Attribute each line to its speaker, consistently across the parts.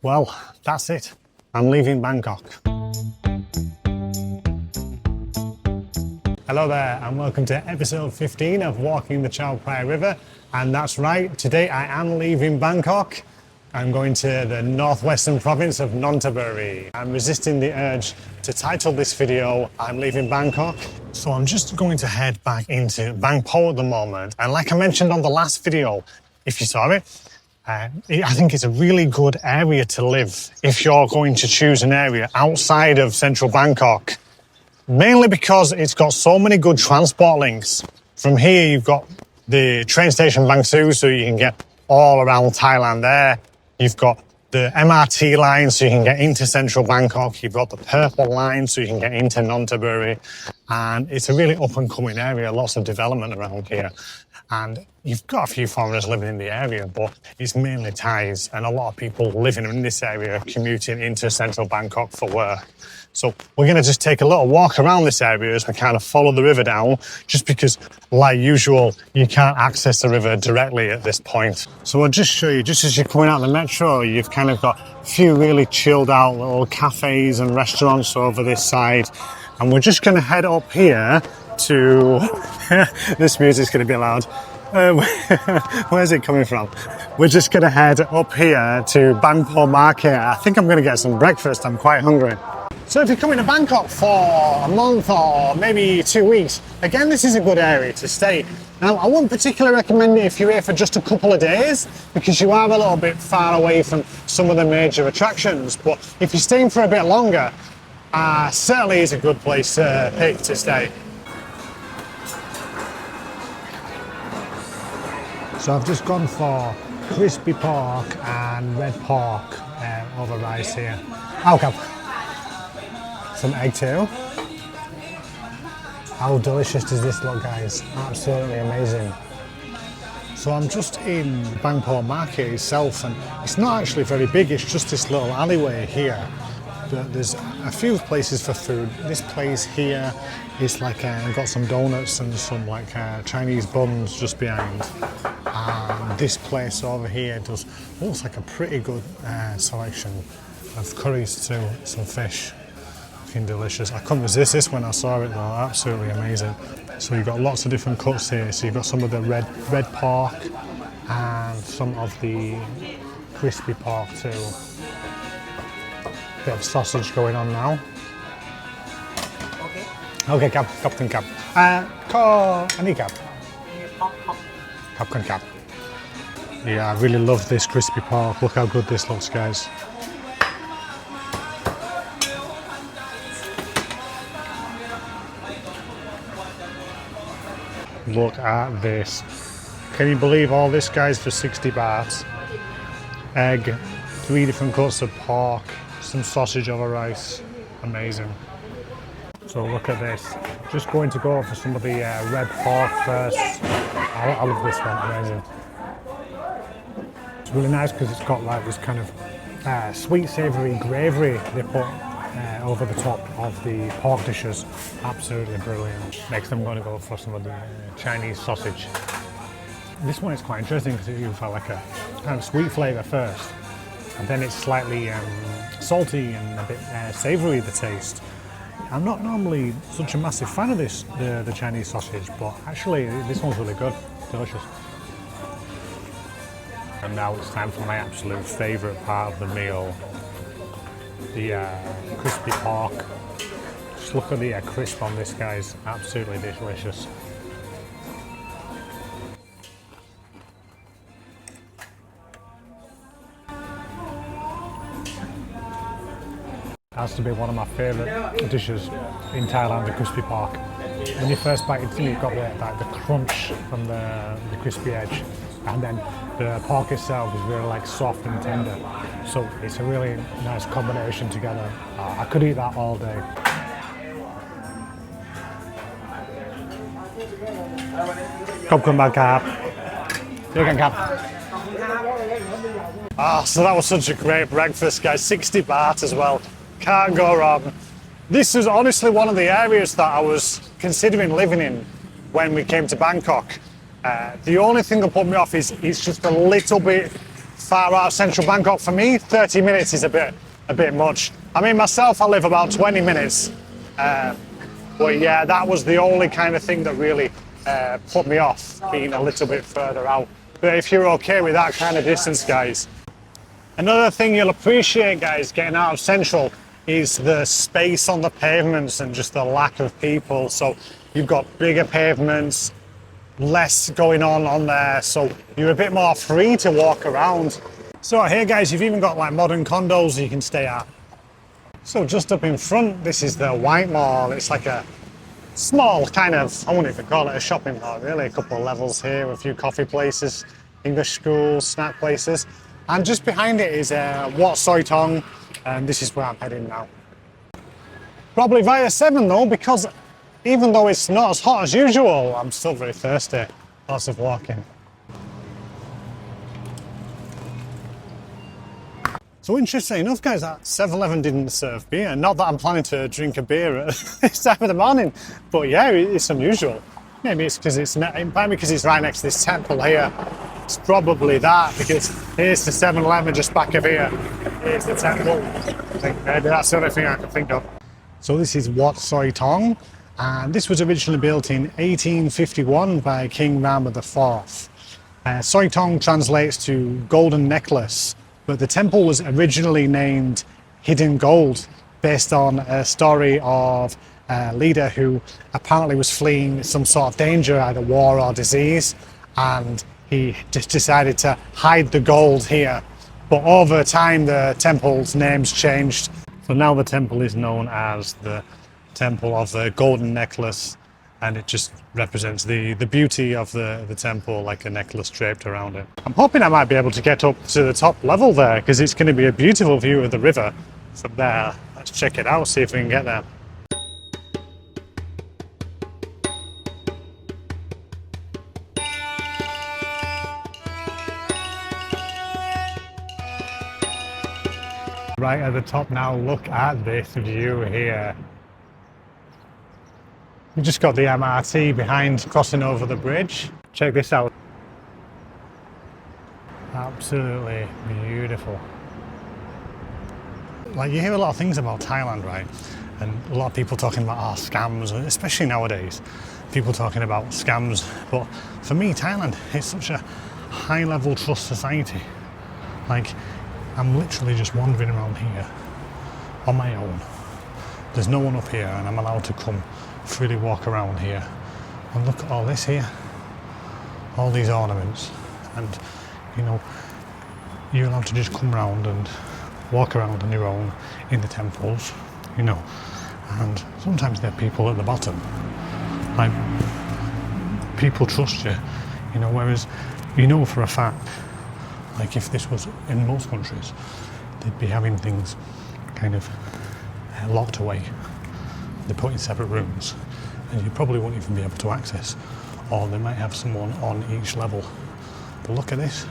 Speaker 1: Well, that's it. I'm leaving Bangkok. Hello there and welcome to episode 15 of Walking the Chao Phraya River. And that's right, today I am leaving Bangkok. I'm going to the northwestern province of Nonthaburi. I'm resisting the urge to title this video, I'm leaving Bangkok. So I'm just going to head back into Bang Pho at the moment. And like I mentioned on the last video, if you saw it, I think it's a really good area to live if you're going to choose an area outside of central Bangkok. Mainly because it's got so many good transport links. From here you've got the train station Bang Sue, so you can get all around Thailand there. You've got the MRT line, so you can get into central Bangkok. You've got the Purple line, so you can get into Nonthaburi. And it's a really up and coming area, lots of development around here. And you've got a few foreigners living in the area, but it's mainly Thais and a lot of people living in this area commuting into central Bangkok for work. So we're going to just take a little walk around this area as we kind of follow the river down, just because, like usual, you can't access the river directly at this point. So I'll just show you, just as you're coming out of the metro, you've kind of got a few really chilled out little cafes and restaurants over this side. And we're just going to head up here to... this music's going to be loud. Where's it coming from? We're just going to head up here to Bang Pho Market. I think I'm going to get some breakfast. I'm quite hungry. So if you're coming to Bangkok for a month or maybe 2 weeks, again, this is a good area to stay. Now, I wouldn't particularly recommend it if you're here for just a couple of days, because you are a little bit far away from some of the major attractions. But if you're staying for a bit longer, certainly is a good place to pick to stay. So I've just gone for crispy pork and red pork over rice here. Okay. Some egg too. How delicious does this look, guys? Absolutely amazing. So I'm just in Bang Pho Market itself, and it's not actually very big, it's just this little alleyway here. There's a few places for food. This place here is like got some donuts and some like Chinese buns just behind. And this place over here looks like a pretty good selection of curries too, some fish. Looking delicious. I couldn't resist this when I saw it though, absolutely amazing. So you've got lots of different cuts here. So you've got some of the red pork and some of the crispy pork too. Bit of sausage going on now. Okay, Captain Cap. Any cap? Captain Cap. Yeah, I really love this crispy pork. Look how good this looks, guys. Look at this. Can you believe all this, guys, for 60 bahts? Egg, 3 different cuts of pork, some sausage over rice. Amazing. So look at this. Just going to go for some of the red pork first. I love this one, amazing. It's really nice because it's got like this kind of sweet savoury gravy they put over the top of the pork dishes. Absolutely brilliant. Next I'm going to go for some of the Chinese sausage. This one is quite interesting because you've got like a kind of sweet flavour first, and then it's slightly salty and a bit savoury, the taste. I'm not normally such a massive fan of this, the Chinese sausage, but actually this one's really good, delicious. And now it's time for my absolute favourite part of the meal, the crispy pork. Just look at the crisp on this, guys, absolutely delicious. Has to be one of my favourite dishes in Thailand, the crispy pork. When you first bite into it, you've got the crunch from the crispy edge, and then the pork itself is really like soft and tender. So it's a really nice combination together. I could eat that all day. So that was such a great breakfast, guys. 60 baht as well. Can't go wrong. This was honestly one of the areas that I was considering living in when we came to Bangkok. The only thing that put me off is it's just a little bit far out of central Bangkok. For me, 30 minutes is a bit much. I mean, myself, I live about 20 minutes. But yeah, that was the only kind of thing that really put me off, being a little bit further out. But if you're okay with that kind of distance, guys. Another thing you'll appreciate, guys, getting out of central is the space on the pavements and just the lack of people. So you've got bigger pavements, less going on there, so you're a bit more free to walk around. So here, guys, you've even got like modern condos you can stay at. So just up in front, this is the White Mall. It's like a small kind of, I wouldn't even call it a shopping mall really, a couple of levels here, a few coffee places, English schools, snack places. And just behind it is Wat Soi Thong, and this is where I'm heading now. Probably via 7 though, because even though it's not as hot as usual, I'm still very thirsty. Lots of walking. So interesting enough, guys, that 7-Eleven didn't serve beer. Not that I'm planning to drink a beer at this time of the morning, but yeah, it's unusual. Maybe it's because it's right next to this temple here. It's probably that, because here's the 7-Eleven just back of here. Here's the temple. I think maybe that's the only thing I can think of. So this is Wat Soi Thong, and this was originally built in 1851 by King Rama IV. Soi Thong translates to golden necklace, but the temple was originally named Hidden Gold, based on a story of a leader who apparently was fleeing some sort of danger, either war or disease, and he just decided to hide the gold here. But over time, the temple's name's changed. So now the temple is known as the Temple of the Golden Necklace, and it just represents the beauty of the temple, like a necklace draped around it. I'm hoping I might be able to get up to the top level there, because it's going to be a beautiful view of the river from there. Let's check it out, see if we can get there. Right at the top now, look at this view here. We just got the MRT behind, crossing over the bridge. Check this out. Absolutely beautiful. Like, you hear a lot of things about Thailand, right? And a lot of people talking about scams, especially nowadays. People talking about scams. But for me, Thailand is such a high-level trust society. Like, I'm literally just wandering around here on my own. There's no one up here, and I'm allowed to come freely walk around here. And look at all this here, all these ornaments, and you know, you're allowed to just come around and walk around on your own in the temples, you know. And sometimes there are people at the bottom, like, people trust you, you know, whereas you know for a fact, like, if this was in most countries, they'd be having things kind of locked away. They're put in separate rooms, and you probably won't even be able to access, or they might have someone on each level. But look at this.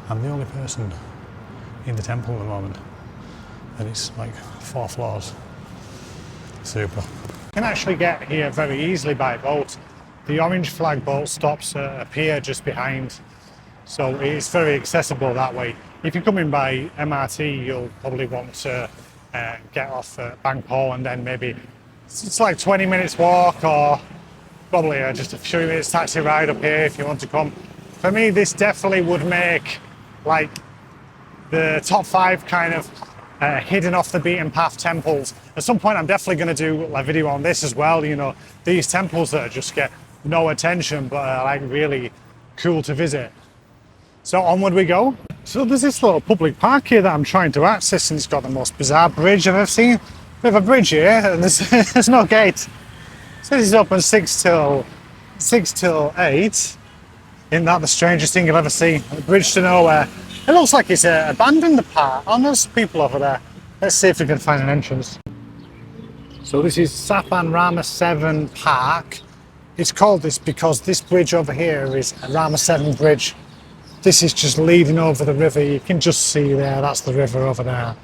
Speaker 1: I'm the only person in the temple at the moment, and it's like 4 floors. Super. You can actually get here very easily by boat. The orange flag boat stops at a pier just behind, so it's very accessible that way. If you're coming by MRT, you'll probably want to get off at Bang Pho, and then maybe it's like 20 minutes walk, or probably just a few minutes taxi ride up here if you want to come. For me, this definitely would make like the top 5 kind of hidden off the beaten path temples. At some point, I'm definitely going to do a video on this as well. You know, these temples that just get no attention, but are like really cool to visit. So onward we go. So there's this little public park here that I'm trying to access, and it's got the most bizarre bridge I've ever seen. We have a bridge here, and there's no gate. It says it's open 6 till 8. Isn't that the strangest thing you'll ever see? A bridge to nowhere. It looks like it's abandoned, the park. Oh, there's people over there. Let's see if we can find an entrance. So this is Sapan Rama 7 Park. It's called this because this bridge over here is a Rama 7 bridge. This is just leading over the river. You can just see there, that's the river over there.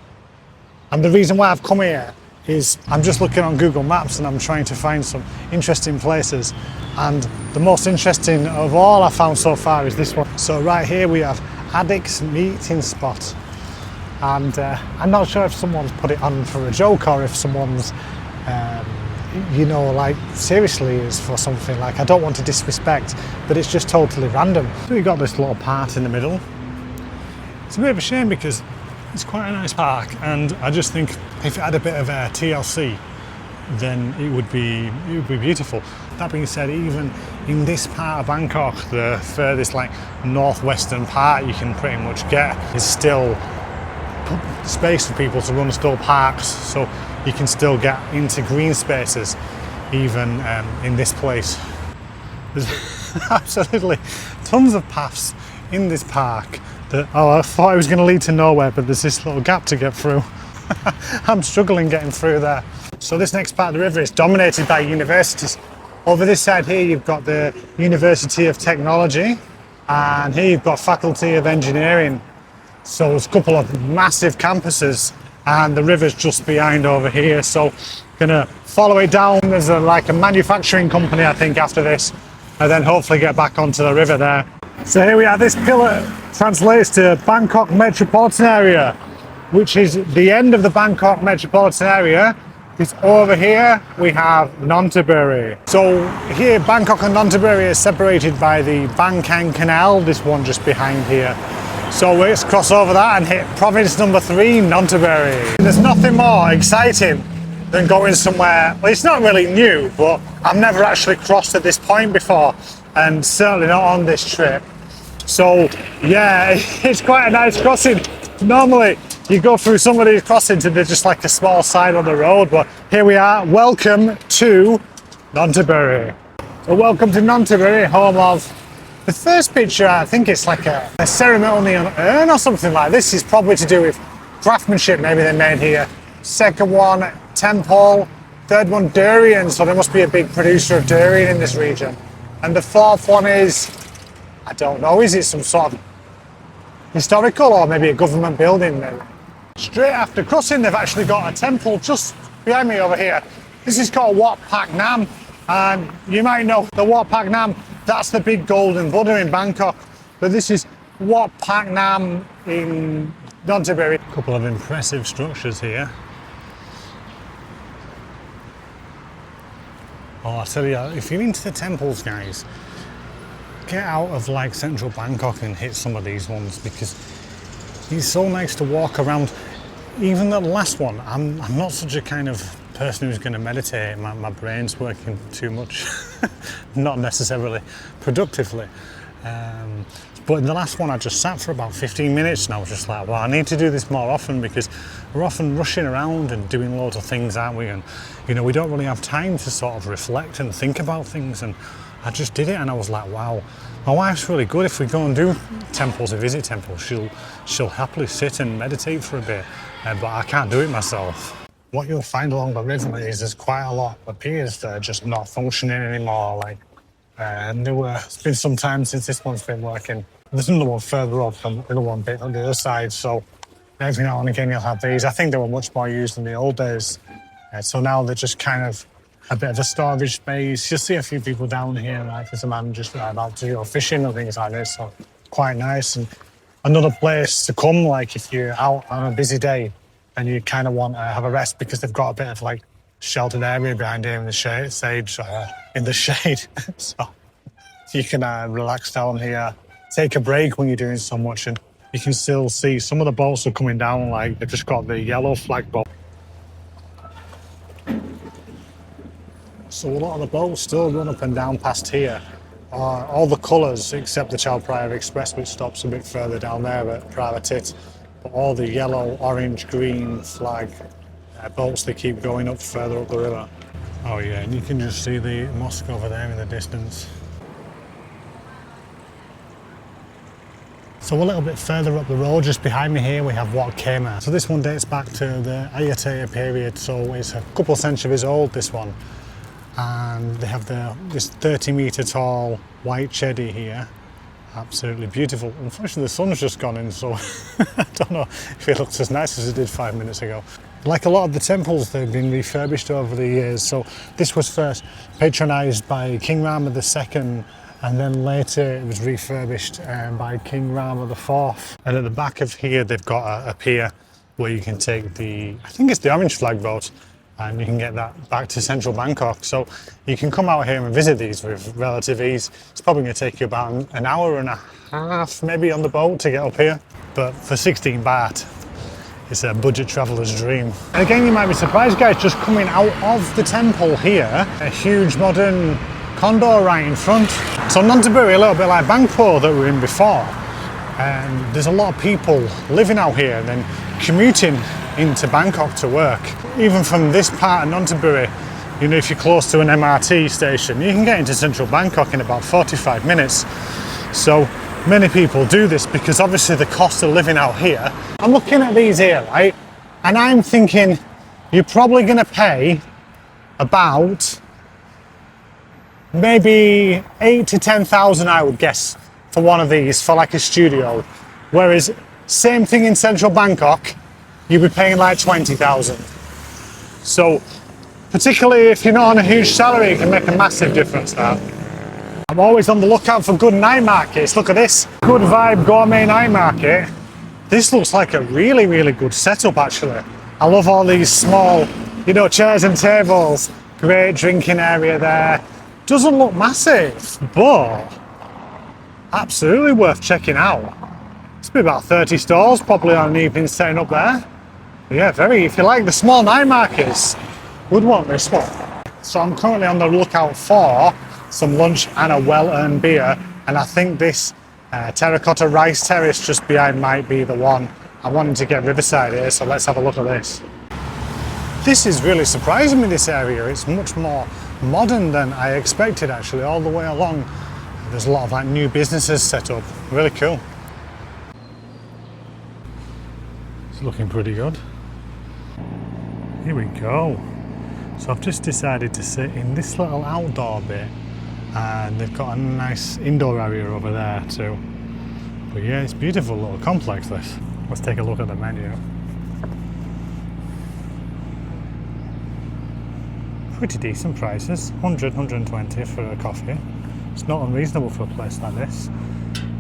Speaker 1: And the reason why I've come here is I'm just looking on Google Maps and I'm trying to find some interesting places. And the most interesting of all I found so far is this one. So right here we have addicts meeting spot. And I'm not sure if someone's put it on for a joke or if someone's, you know, like seriously is for something. Like, I don't want to disrespect, but it's just totally random. So we've got this little part in the middle. It's a bit of a shame because it's quite a nice park, and I just think if it had a bit of TLC, then it would be beautiful. That being said, even in this part of Bangkok, the furthest like northwestern part you can pretty much get is still space for people to run, still parks, so you can still get into green spaces even in this place. There's absolutely tons of paths in this park that, oh, I thought it was going to lead to nowhere, but there's this little gap to get through. I'm struggling getting through there. So this next part of the river is dominated by universities. Over this side here you've got the University of Technology, and here you've got Faculty of Engineering. So there's a couple of massive campuses, and the river's just behind over here. So gonna follow it down. There's like a manufacturing company, I think, after this, and then hopefully get back onto the river there. So here we are. This pillar translates to Bangkok Metropolitan Area, which is the end of the Bangkok Metropolitan Area. It's over here we have Nonthaburi. So here Bangkok and Nonthaburi are separated by the Bang Kang Canal, this one just behind here. So let's cross over that and hit province number 3, Nonthaburi. There's nothing more exciting than going somewhere, well, it's not really new, but I've never actually crossed at this point before, and certainly not on this trip. So yeah, it's quite a nice crossing. Normally you go through some of these crossings and they're just like a small sign on the road, but here we are. Welcome to Nonthaburi. So welcome to Nonthaburi, home of the first picture. I think it's like a ceremonial urn or something like this. Is probably to do with craftsmanship, maybe they made here. Second one, temple. Third one, durian, so there must be a big producer of durian in this region. And the fourth one is, I don't know, is it some sort of historical or maybe a government building? Maybe. Straight after crossing, they've actually got a temple just behind me over here. This is called Wat Paknam, and you might know the Wat Paknam, that's the big golden Buddha in Bangkok. But this is Wat Paknam in Nonthaburi. A couple of impressive structures here. Oh, I tell you, if you're into the temples, guys, get out of like central Bangkok and hit some of these ones, because it's so nice to walk around. Even the last one, I'm not such a kind of person who's going to meditate. My brain's working too much, not necessarily productively. But in the last one, I just sat for about 15 minutes and I was just like, well, I need to do this more often, because we're often rushing around and doing loads of things, aren't we? And, you know, we don't really have time to sort of reflect and think about things. And I just did it and I was like, wow, my wife's really good. If we go and do temples and visit temples, she'll happily sit and meditate for a bit, but I can't do it myself. What you'll find along the river is there's quite a lot of piers that are just not functioning anymore. Like, it's been some time since this one's been working. There's another one further up and another one bit on the other side, so every now and again you'll have these. I think they were much more used in the old days, so now they're just kind of a bit of a storage space. You'll see a few people down here, like there's a man just about to go fishing and things like this, so quite nice. And another place to come, like if you're out on a busy day and you kind of want to have a rest, because they've got a bit of like sheltered area behind here in the shade, in the shade. So you can relax down here, take a break when you're doing so much, and you can still see some of the boats are coming down, like they've just got the yellow flag boat. So a lot of the boats still run up and down past here. All the colours except the Chao Phraya Express, which stops a bit further down there at Riverside. But all the yellow, orange, green flag boats, they keep going up further up the river. Oh yeah, and you can just see the mosque over there in the distance. So a little bit further up the road, just behind me here, we have Wat Khema. So this one dates back to the Ayutthaya period, so it's a couple of centuries old, this one. And they have this 30-metre tall white chedi here. Absolutely beautiful. Unfortunately, the sun's just gone in, so I don't know if it looks as nice as it did 5 minutes ago. Like a lot of the temples, they've been refurbished over the years. So this was first patronised by King Rama II and then later it was refurbished by King Rama IV. And at the back of here they've got a pier where you can take I think it's the orange flag boat, and you can get that back to central Bangkok. So you can come out here and visit these with relative ease. It's probably going to take you about an hour and a half maybe on the boat to get up here, but for 16 baht it's a budget traveller's dream. And again, you might be surprised guys, just coming out of the temple here, a huge modern condo right in front. So Nonthaburi, a little bit like Bang Pho that we were in before, and there's a lot of people living out here and then commuting into Bangkok to work. Even from this part of Nonthaburi, you know, if you're close to an MRT station, you can get into central Bangkok in about 45 minutes. So many people do this because obviously the cost of living out here. I'm looking at these here, right? And I'm thinking you're probably gonna pay about maybe 8 to 10,000, I would guess, for one of these for like a studio. Whereas same thing in central Bangkok, you'd be paying like 20,000. So particularly if you're not on a huge salary, it can make a massive difference now. I'm always on the lookout for good night markets. Look at this, Good Vibe Gourmet Night Market. This looks like a really, really good setup actually. I love all these small, you know, chairs and tables. Great drinking area there. Doesn't look massive, but absolutely worth checking out. It's been about 30 stalls probably on an evening setting up there. But yeah, if you like the small night markets, would want this one. So I'm currently on the lookout for some lunch and a well-earned beer, and I think this Terracotta Rice Terrace just behind might be the one. I wanted to get Riverside here, so let's have a look at this. This is really surprising me, this area. It's much more modern than I expected actually, all the way along. There's a lot of like new businesses set up, really cool. It's looking pretty good. Here we go. So I've just decided to sit in this little outdoor bit, and they've got a nice indoor area over there too. But yeah, it's a beautiful little complex this. Let's take a look at the menu. Pretty decent prices, 100, 120 for a coffee. It's not unreasonable for a place like this.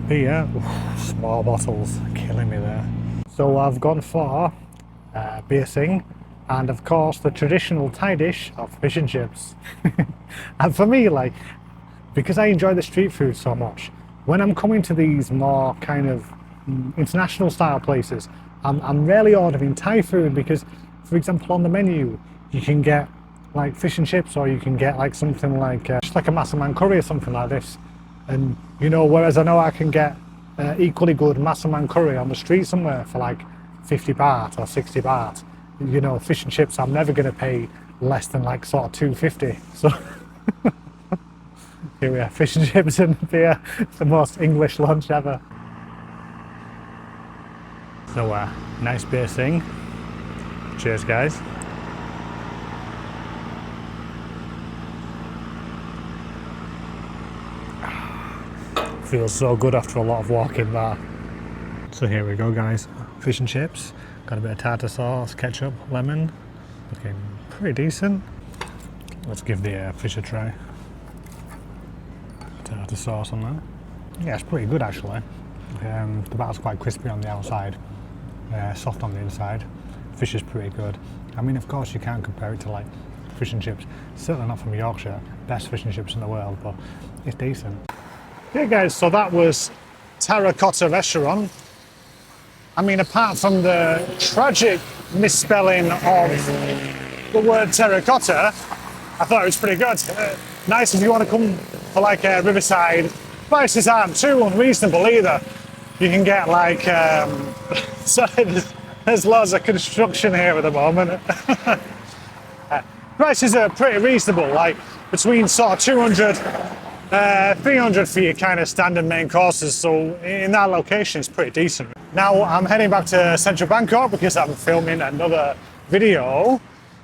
Speaker 1: Beer, small bottles, killing me there. So I've gone for beer sing, and of course the traditional Thai dish of fish and chips. And for me, like, because I enjoy the street food so much, when I'm coming to these more kind of international style places, I'm rarely ordering Thai food because, for example, on the menu you can get like fish and chips, or you can get like something like just like a massaman curry or something like this. And you know, whereas I know I can get equally good massaman curry on the street somewhere for like 50 baht or 60 baht, you know, fish and chips I'm never going to pay less than like sort of 250. So here we are, fish and chips and beer, the most English lunch ever. So nice beer sing. Cheers guys. Feels so good after a lot of walking there. So here we go guys, fish and chips, got a bit of tartar sauce, ketchup, lemon, looking pretty decent. Let's give the fish a try. Tartar sauce on that. Yeah, it's pretty good actually. The batter's quite crispy on the outside, soft on the inside. Fish is pretty good. I mean, of course you can't compare it to like fish and chips, certainly not from Yorkshire, best fish and chips in the world, but it's decent. Yeah guys, so that was Terracotta Restaurant. I mean, apart from the tragic misspelling of the word terracotta, I thought it was pretty good. Nice if you want to come for like a Riverside. Prices aren't too unreasonable either. You can get like, sorry, there's lots of construction here at the moment. Prices are pretty reasonable, like between sort of 200 300 for your kind of standard main courses, so in that location it's pretty decent. Now I'm heading back to central Bangkok because I'm filming another video.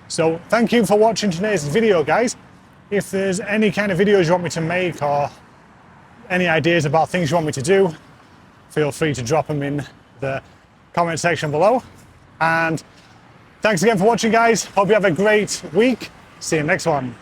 Speaker 1: So thank you for watching today's video guys. If there's any kind of videos you want me to make or any ideas about things you want me to do, feel free to drop them in the comment section below. And thanks again for watching guys. Hope you have a great week. See you next one.